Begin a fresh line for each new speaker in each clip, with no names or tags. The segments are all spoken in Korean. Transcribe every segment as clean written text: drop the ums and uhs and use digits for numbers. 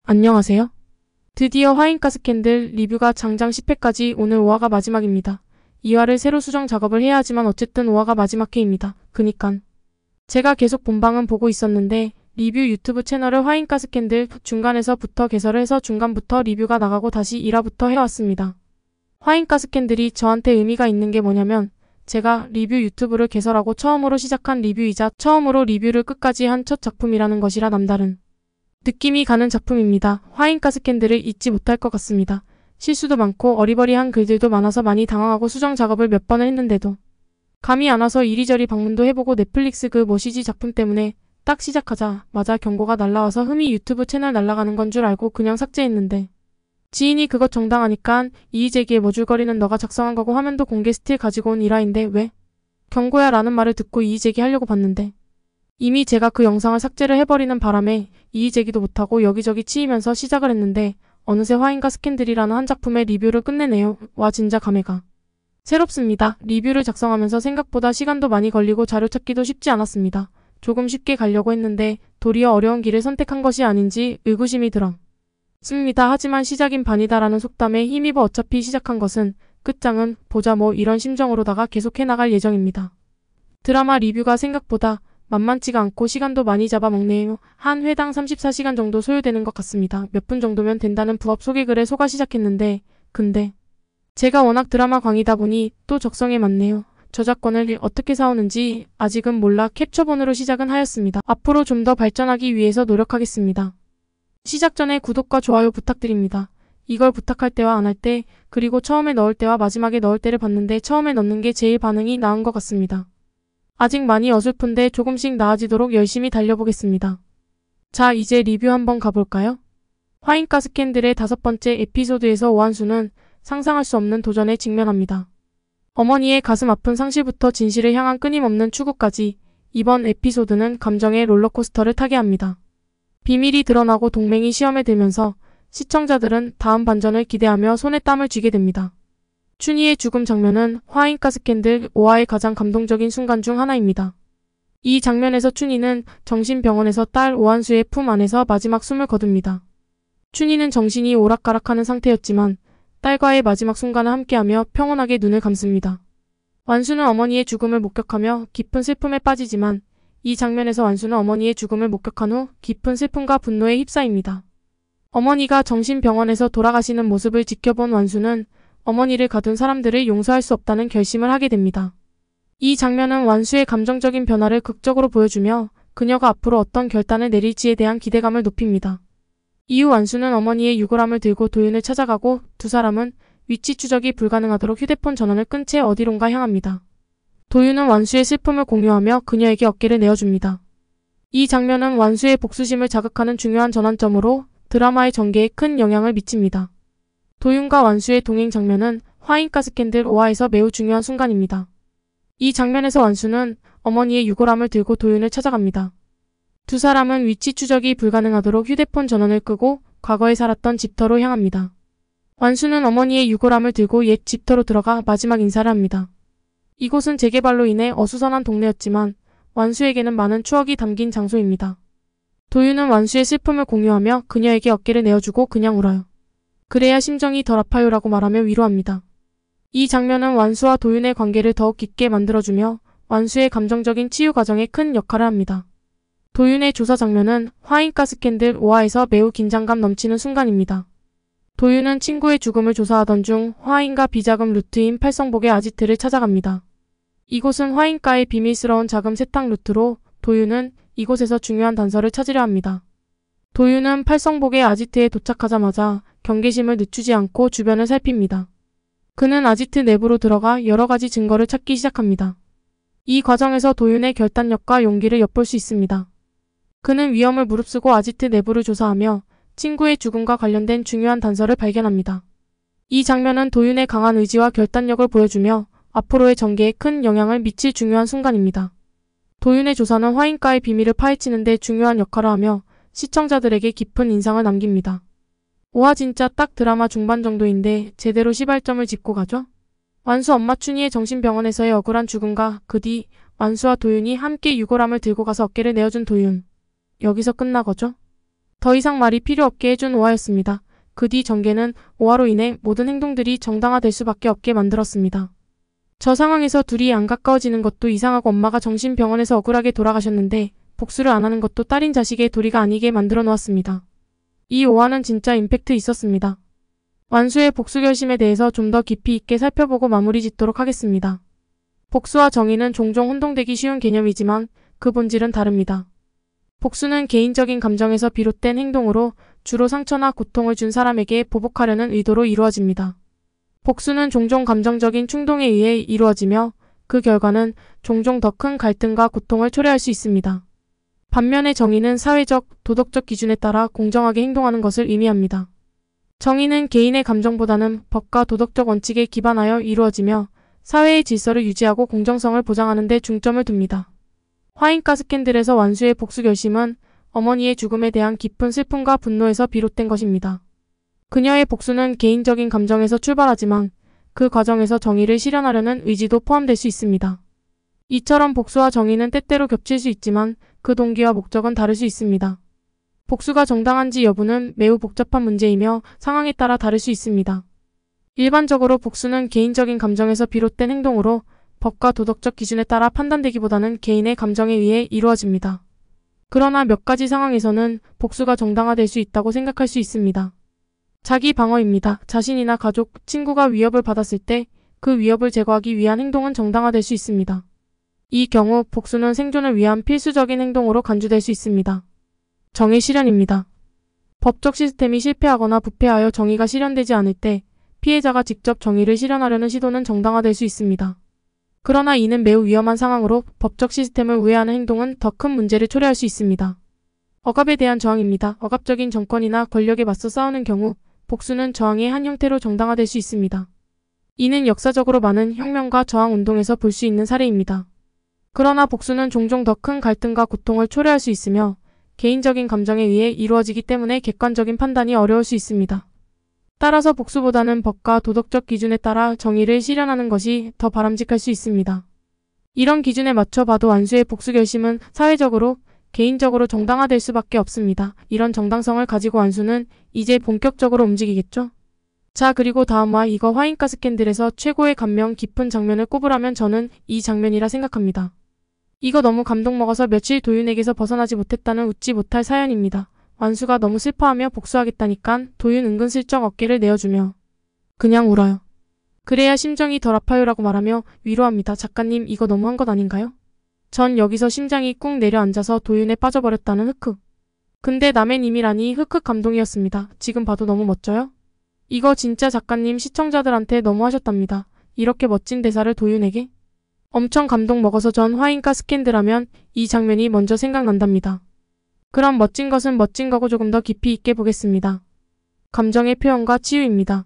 안녕하세요. 드디어 화인가스 캔들 리뷰가 장장 10회까지 오늘 5화가 마지막입니다. 2화를 새로 수정 작업을 해야 하지만 어쨌든 5화가 마지막 회입니다. 그니깐 제가 계속 본방은 보고 있었는데 리뷰 유튜브 채널을 화인가스 캔들 중간에서부터 개설을 해서 중간부터 리뷰가 나가고 다시 1화부터 해왔습니다. 화인가스 캔들이 저한테 의미가 있는 게 뭐냐면 제가 리뷰 유튜브를 개설하고 처음으로 시작한 리뷰이자 처음으로 리뷰를 끝까지 한 첫 작품이라는 것이라 남다른 느낌이 가는 작품입니다. 화인가스 캔들을 잊지 못할 것 같습니다. 실수도 많고 어리버리한 글들도 많아서 많이 당황하고 수정 작업을 몇 번을 했는데도 감이 안 와서 이리저리 방문도 해보고 넷플릭스 그 뭐시지 작품 때문에 딱 시작하자마자 경고가 날라와서 흠이 유튜브 채널 날라가는 건 줄 알고 그냥 삭제했는데 지인이 그것 정당하니깐 이의제기에 머줄거리는 너가 작성한 거고 화면도 공개 스틸 가지고 온 일화인데 왜? 경고야 라는 말을 듣고 이의제기 하려고 봤는데 이미 제가 그 영상을 삭제를 해버리는 바람에 이의제기도 못하고 여기저기 치이면서 시작을 했는데 어느새 화인가스 캔들이라는 한 작품의 리뷰를 끝내네요. 와 진짜 감회가 새롭습니다. 리뷰를 작성하면서 생각보다 시간도 많이 걸리고 자료 찾기도 쉽지 않았습니다. 조금 쉽게 가려고 했는데 도리어 어려운 길을 선택한 것이 아닌지 의구심이 들었습니다. 하지만 시작인 반이다라는 속담에 힘입어 어차피 시작한 것은 끝장은 보자 뭐 이런 심정으로다가 계속해 나갈 예정입니다. 드라마 리뷰가 생각보다 만만치가 않고 시간도 많이 잡아먹네요. 한 회당 34시간 정도 소요되는 것 같습니다. 몇 분 정도면 된다는 부업 소개글에 속아 시작했는데 근데 제가 워낙 드라마 광이다 보니 또 적성에 맞네요. 저작권을 어떻게 사오는지 아직은 몰라 캡처본으로 시작은 하였습니다. 앞으로 좀 더 발전하기 위해서 노력하겠습니다. 시작 전에 구독과 좋아요 부탁드립니다. 이걸 부탁할 때와 안 할 때 그리고 처음에 넣을 때와 마지막에 넣을 때를 봤는데 처음에 넣는 게 제일 반응이 나은 것 같습니다. 아직 많이 어설픈데 조금씩 나아지도록 열심히 달려보겠습니다. 자 이제 리뷰 한번 가볼까요? 화인가스 캔들의 5번째 에피소드에서 오한수는 상상할 수 없는 도전에 직면합니다. 어머니의 가슴 아픈 상실부터 진실을 향한 끊임없는 추구까지 이번 에피소드는 감정의 롤러코스터를 타게 합니다. 비밀이 드러나고 동맹이 시험에 들면서 시청자들은 다음 반전을 기대하며 손에 땀을 쥐게 됩니다. 춘희의 죽음 장면은 화인가스 캔들 5화의 가장 감동적인 순간 중 하나입니다. 이 장면에서 춘희는 정신병원에서 딸 오한수의 품 안에서 마지막 숨을 거둡니다. 춘희는 정신이 오락가락하는 상태였지만 딸과의 마지막 순간을 함께하며 평온하게 눈을 감습니다. 완수는 어머니의 죽음을 목격하며 깊은 슬픔에 빠지지만 이 장면에서 완수는 어머니의 죽음을 목격한 후 깊은 슬픔과 분노에 휩싸입니다. 어머니가 정신병원에서 돌아가시는 모습을 지켜본 완수는 어머니를 가둔 사람들을 용서할 수 없다는 결심을 하게 됩니다. 이 장면은 완수의 감정적인 변화를 극적으로 보여주며 그녀가 앞으로 어떤 결단을 내릴지에 대한 기대감을 높입니다. 이후 완수는 어머니의 유골함을 들고 도윤을 찾아가고 두 사람은 위치 추적이 불가능하도록 휴대폰 전원을 끈 채 어디론가 향합니다. 도윤은 완수의 슬픔을 공유하며 그녀에게 어깨를 내어줍니다. 이 장면은 완수의 복수심을 자극하는 중요한 전환점으로 드라마의 전개에 큰 영향을 미칩니다. 도윤과 완수의 동행 장면은 화인가스 캔들 5화에서 매우 중요한 순간입니다. 이 장면에서 완수는 어머니의 유골함을 들고 도윤을 찾아갑니다. 두 사람은 위치 추적이 불가능하도록 휴대폰 전원을 끄고 과거에 살았던 집터로 향합니다. 완수는 어머니의 유골함을 들고 옛 집터로 들어가 마지막 인사를 합니다. 이곳은 재개발로 인해 어수선한 동네였지만 완수에게는 많은 추억이 담긴 장소입니다. 도윤은 완수의 슬픔을 공유하며 그녀에게 어깨를 내어주고 그냥 울어요. 그래야 심정이 덜 아파요 라고 말하며 위로합니다. 이 장면은 완수와 도윤의 관계를 더욱 깊게 만들어주며 완수의 감정적인 치유 과정에 큰 역할을 합니다. 도윤의 조사 장면은 화인가스 캔들 5화에서 매우 긴장감 넘치는 순간입니다. 도윤은 친구의 죽음을 조사하던 중 화인가 비자금 루트인 팔성복의 아지트를 찾아갑니다. 이곳은 화인가의 비밀스러운 자금 세탁 루트로 도윤은 이곳에서 중요한 단서를 찾으려 합니다. 도윤은 팔성복의 아지트에 도착하자마자 경계심을 늦추지 않고 주변을 살핍니다. 그는 아지트 내부로 들어가 여러가지 증거를 찾기 시작합니다. 이 과정에서 도윤의 결단력과 용기를 엿볼 수 있습니다. 그는 위험을 무릅쓰고 아지트 내부를 조사하며 친구의 죽음과 관련된 중요한 단서를 발견합니다. 이 장면은 도윤의 강한 의지와 결단력을 보여주며 앞으로의 전개에 큰 영향을 미칠 중요한 순간입니다. 도윤의 조사는 화인가의 비밀을 파헤치는 데 중요한 역할을 하며 시청자들에게 깊은 인상을 남깁니다. 5화 진짜 딱 드라마 중반 정도인데 제대로 시발점을 짚고 가죠? 완수 엄마 춘희의 정신병원에서의 억울한 죽음과 그 뒤 완수와 도윤이 함께 유골함을 들고 가서 어깨를 내어준 도윤. 여기서 끝나거죠? 더 이상 말이 필요 없게 해준 오아였습니다. 그 뒤 정계는 오아로 인해 모든 행동들이 정당화될 수밖에 없게 만들었습니다. 저 상황에서 둘이 안 가까워지는 것도 이상하고 엄마가 정신병원에서 억울하게 돌아가셨는데 복수를 안 하는 것도 딸인 자식의 도리가 아니게 만들어 놓았습니다. 이 오아는 진짜 임팩트 있었습니다. 완수의 복수 결심에 대해서 좀 더 깊이 있게 살펴보고 마무리 짓도록 하겠습니다. 복수와 정의는 종종 혼동되기 쉬운 개념이지만 그 본질은 다릅니다. 복수는 개인적인 감정에서 비롯된 행동으로 주로 상처나 고통을 준 사람에게 보복하려는 의도로 이루어집니다. 복수는 종종 감정적인 충동에 의해 이루어지며 그 결과는 종종 더 큰 갈등과 고통을 초래할 수 있습니다. 반면에 정의는 사회적, 도덕적 기준에 따라 공정하게 행동하는 것을 의미합니다. 정의는 개인의 감정보다는 법과 도덕적 원칙에 기반하여 이루어지며 사회의 질서를 유지하고 공정성을 보장하는 데 중점을 둡니다. 화인가스 캔들에서 완수의 복수 결심은 어머니의 죽음에 대한 깊은 슬픔과 분노에서 비롯된 것입니다. 그녀의 복수는 개인적인 감정에서 출발하지만 그 과정에서 정의를 실현하려는 의지도 포함될 수 있습니다. 이처럼 복수와 정의는 때때로 겹칠 수 있지만 그 동기와 목적은 다를 수 있습니다. 복수가 정당한지 여부는 매우 복잡한 문제이며 상황에 따라 다를 수 있습니다. 일반적으로 복수는 개인적인 감정에서 비롯된 행동으로 법과 도덕적 기준에 따라 판단되기보다는 개인의 감정에 의해 이루어집니다. 그러나 몇 가지 상황에서는 복수가 정당화될 수 있다고 생각할 수 있습니다. 자기 방어입니다. 자신이나 가족, 친구가 위협을 받았을 때 그 위협을 제거하기 위한 행동은 정당화될 수 있습니다. 이 경우 복수는 생존을 위한 필수적인 행동으로 간주될 수 있습니다. 정의 실현입니다. 법적 시스템이 실패하거나 부패하여 정의가 실현되지 않을 때 피해자가 직접 정의를 실현하려는 시도는 정당화될 수 있습니다. 그러나 이는 매우 위험한 상황으로 법적 시스템을 우회하는 행동은 더 큰 문제를 초래할 수 있습니다. 억압에 대한 저항입니다. 억압적인 정권이나 권력에 맞서 싸우는 경우 복수는 저항의 한 형태로 정당화될 수 있습니다. 이는 역사적으로 많은 혁명과 저항 운동에서 볼 수 있는 사례입니다. 그러나 복수는 종종 더 큰 갈등과 고통을 초래할 수 있으며 개인적인 감정에 의해 이루어지기 때문에 객관적인 판단이 어려울 수 있습니다. 따라서 복수보다는 법과 도덕적 기준에 따라 정의를 실현하는 것이 더 바람직할 수 있습니다. 이런 기준에 맞춰 봐도 완수의 복수 결심은 사회적으로, 개인적으로 정당화될 수밖에 없습니다. 이런 정당성을 가지고 완수는 이제 본격적으로 움직이겠죠? 자, 그리고 다음화 이거 화인가스 캔들에서 최고의 감명 깊은 장면을 꼽으라면 저는 이 장면이라 생각합니다. 이거 너무 감동 먹어서 며칠 도윤에게서 벗어나지 못했다는 웃지 못할 사연입니다. 완수가 너무 슬퍼하며 복수하겠다니깐 도윤 은근슬쩍 어깨를 내어주며 그냥 울어요. 그래야 심정이 덜 아파요라고 말하며 위로합니다. 작가님 이거 너무한 것 아닌가요? 전 여기서 심장이 꾹 내려앉아서 도윤에 빠져버렸다는 흑흑. 근데 남의 님이라니 흑흑 감동이었습니다. 지금 봐도 너무 멋져요? 이거 진짜 작가님 시청자들한테 너무 하셨답니다. 이렇게 멋진 대사를 도윤에게? 엄청 감동 먹어서 전 화인가스 캔들하면 이 장면이 먼저 생각난답니다. 그럼 멋진 것은 멋진 거고 조금 더 깊이 있게 보겠습니다. 감정의 표현과 치유입니다.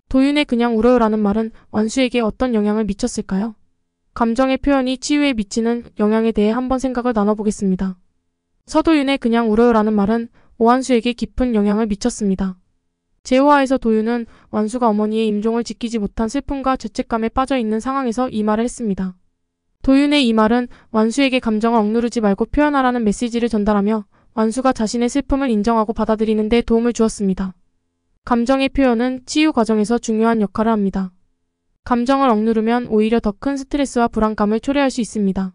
도윤의 그냥 울어요라는 말은 완수에게 어떤 영향을 미쳤을까요? 감정의 표현이 치유에 미치는 영향에 대해 한번 생각을 나눠보겠습니다. 서도윤의 그냥 울어요라는 말은 오완수에게 깊은 영향을 미쳤습니다. 제5화에서 도윤은 완수가 어머니의 임종을 지키지 못한 슬픔과 죄책감에 빠져있는 상황에서 이 말을 했습니다. 도윤의 이 말은 완수에게 감정을 억누르지 말고 표현하라는 메시지를 전달하며 완수가 자신의 슬픔을 인정하고 받아들이는 데 도움을 주었습니다. 감정의 표현은 치유 과정에서 중요한 역할을 합니다. 감정을 억누르면 오히려 더 큰 스트레스와 불안감을 초래할 수 있습니다.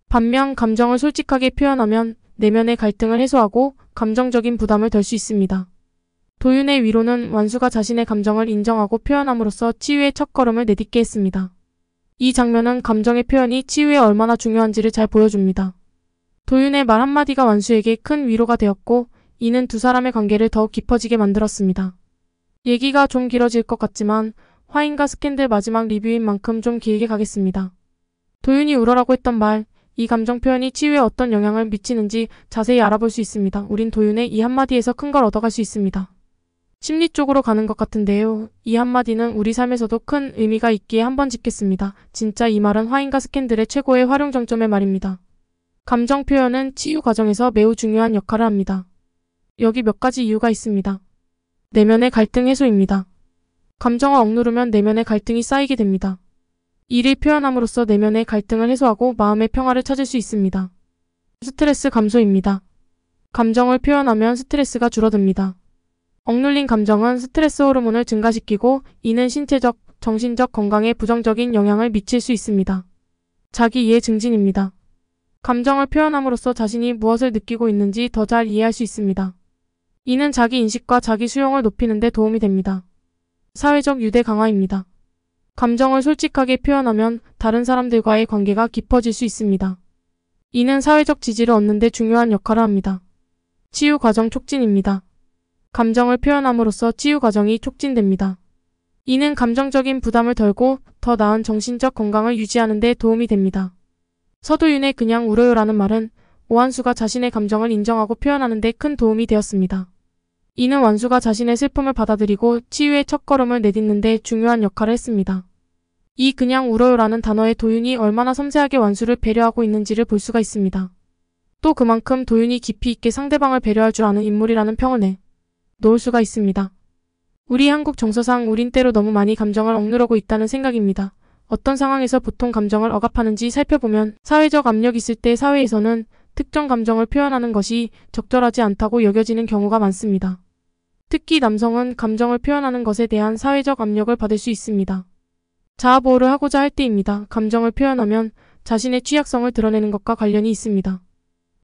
반면 감정을 솔직하게 표현하면 내면의 갈등을 해소하고 감정적인 부담을 덜 수 있습니다. 도윤의 위로는 완수가 자신의 감정을 인정하고 표현함으로써 치유의 첫걸음을 내딛게 했습니다. 이 장면은 감정의 표현이 치유에 얼마나 중요한지를 잘 보여줍니다. 도윤의 말 한마디가 완수에게 큰 위로가 되었고 이는 두 사람의 관계를 더욱 깊어지게 만들었습니다. 얘기가 좀 길어질 것 같지만 화인가스 캔들 마지막 리뷰인 만큼 좀 길게 가겠습니다. 도윤이 울어라고 했던 말, 이 감정 표현이 치유에 어떤 영향을 미치는지 자세히 알아볼 수 있습니다. 우린 도윤의 이 한마디에서 큰 걸 얻어갈 수 있습니다. 심리 쪽으로 가는 것 같은데요. 이 한마디는 우리 삶에서도 큰 의미가 있기에 한번 짚겠습니다. 진짜 이 말은 화인가스 캔들의 최고의 활용 정점의 말입니다. 감정 표현은 치유 과정에서 매우 중요한 역할을 합니다. 여기 몇 가지 이유가 있습니다. 내면의 갈등 해소입니다. 감정을 억누르면 내면의 갈등이 쌓이게 됩니다. 이를 표현함으로써 내면의 갈등을 해소하고 마음의 평화를 찾을 수 있습니다. 스트레스 감소입니다. 감정을 표현하면 스트레스가 줄어듭니다. 억눌린 감정은 스트레스 호르몬을 증가시키고 이는 신체적, 정신적 건강에 부정적인 영향을 미칠 수 있습니다. 자기 이해 증진입니다. 감정을 표현함으로써 자신이 무엇을 느끼고 있는지 더 잘 이해할 수 있습니다. 이는 자기 인식과 자기 수용을 높이는 데 도움이 됩니다. 사회적 유대 강화입니다. 감정을 솔직하게 표현하면 다른 사람들과의 관계가 깊어질 수 있습니다. 이는 사회적 지지를 얻는 데 중요한 역할을 합니다. 치유 과정 촉진입니다. 감정을 표현함으로써 치유 과정이 촉진됩니다. 이는 감정적인 부담을 덜고 더 나은 정신적 건강을 유지하는 데 도움이 됩니다. 서도윤의 그냥 울어요라는 말은 오한수가 자신의 감정을 인정하고 표현하는 데 큰 도움이 되었습니다. 이는 완수가 자신의 슬픔을 받아들이고 치유의 첫걸음을 내딛는 데 중요한 역할을 했습니다. 이 그냥 울어요라는 단어의 도윤이 얼마나 섬세하게 완수를 배려하고 있는지를 볼 수가 있습니다. 또 그만큼 도윤이 깊이 있게 상대방을 배려할 줄 아는 인물이라는 평을 놓을 수가 있습니다. 우리 한국 정서상 우린 때로 너무 많이 감정을 억누르고 있다는 생각입니다. 어떤 상황에서 보통 감정을 억압하는지 살펴보면 사회적 압력이 있을 때 사회에서는 특정 감정을 표현하는 것이 적절하지 않다고 여겨지는 경우가 많습니다. 특히 남성은 감정을 표현하는 것에 대한 사회적 압력을 받을 수 있습니다. 자아보호를 하고자 할 때입니다. 감정을 표현하면 자신의 취약성을 드러내는 것과 관련이 있습니다.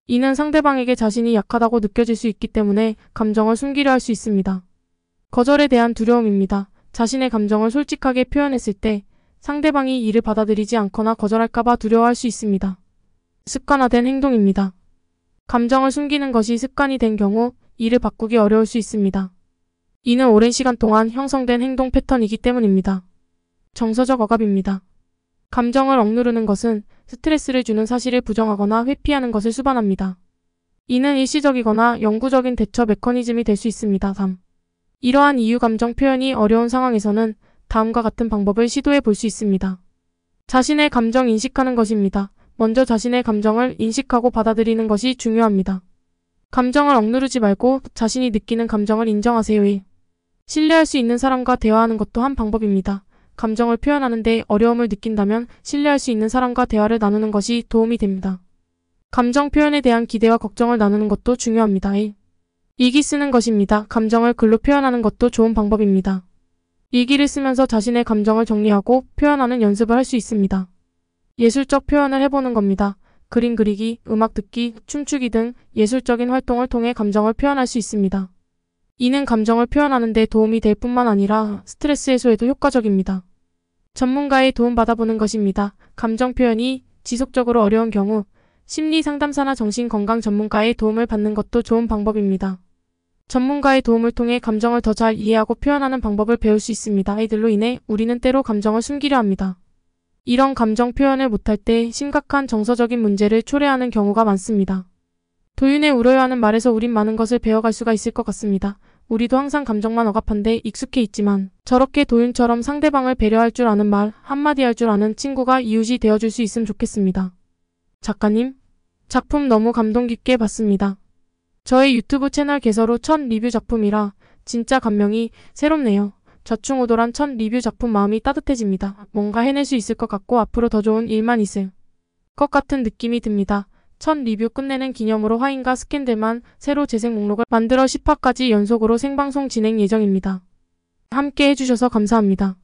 이는 상대방에게 자신이 약하다고 느껴질 수 있기 때문에 감정을 숨기려 할 수 있습니다. 거절에 대한 두려움입니다. 자신의 감정을 솔직하게 표현했을 때 상대방이 이를 받아들이지 않거나 거절할까봐 두려워할 수 있습니다. 습관화된 행동입니다. 감정을 숨기는 것이 습관이 된 경우 이를 바꾸기 어려울 수 있습니다. 이는 오랜 시간 동안 형성된 행동 패턴이기 때문입니다. 정서적 억압입니다. 감정을 억누르는 것은 스트레스를 주는 사실을 부정하거나 회피하는 것을 수반합니다. 이는 일시적이거나 영구적인 대처 메커니즘이 될 수 있습니다. 3. 이러한 이유 감정 표현이 어려운 상황에서는 다음과 같은 방법을 시도해 볼 수 있습니다. 자신의 감정 인식하는 것입니다. 먼저 자신의 감정을 인식하고 받아들이는 것이 중요합니다. 감정을 억누르지 말고 자신이 느끼는 감정을 인정하세요. 1. 신뢰할 수 있는 사람과 대화하는 것도 한 방법입니다. 감정을 표현하는 데 어려움을 느낀다면 신뢰할 수 있는 사람과 대화를 나누는 것이 도움이 됩니다. 감정 표현에 대한 기대와 걱정을 나누는 것도 중요합니다. 1. 일기 쓰는 것입니다. 감정을 글로 표현하는 것도 좋은 방법입니다. 일기를 쓰면서 자신의 감정을 정리하고 표현하는 연습을 할 수 있습니다. 예술적 표현을 해보는 겁니다. 그림 그리기, 음악 듣기, 춤추기 등 예술적인 활동을 통해 감정을 표현할 수 있습니다. 이는 감정을 표현하는 데 도움이 될 뿐만 아니라 스트레스 해소에도 효과적입니다. 전문가의 도움 받아보는 것입니다. 감정 표현이 지속적으로 어려운 경우 심리 상담사나 정신건강 전문가의 도움을 받는 것도 좋은 방법입니다. 전문가의 도움을 통해 감정을 더 잘 이해하고 표현하는 방법을 배울 수 있습니다. 이들로 인해 우리는 때로 감정을 숨기려 합니다. 이런 감정 표현을 못할 때 심각한 정서적인 문제를 초래하는 경우가 많습니다. 도윤의 울어요하는 말에서 우린 많은 것을 배워갈 수가 있을 것 같습니다. 우리도 항상 감정만 억압한데 익숙해 있지만 저렇게 도윤처럼 상대방을 배려할 줄 아는 말, 한마디 할 줄 아는 친구가 이웃이 되어줄 수 있으면 좋겠습니다. 작가님, 작품 너무 감동 깊게 봤습니다. 저의 유튜브 채널 개설 후 첫 리뷰 작품이라 진짜 감명이 새롭네요. 좌충우돌한 첫 리뷰 작품 마음이 따뜻해집니다. 뭔가 해낼 수 있을 것 같고 앞으로 더 좋은 일만 있을 것 같은 느낌이 듭니다. 첫 리뷰 끝내는 기념으로 화인과 스캔들만 새로 재생 목록을 만들어 10화까지 연속으로 생방송 진행 예정입니다. 함께 해주셔서 감사합니다.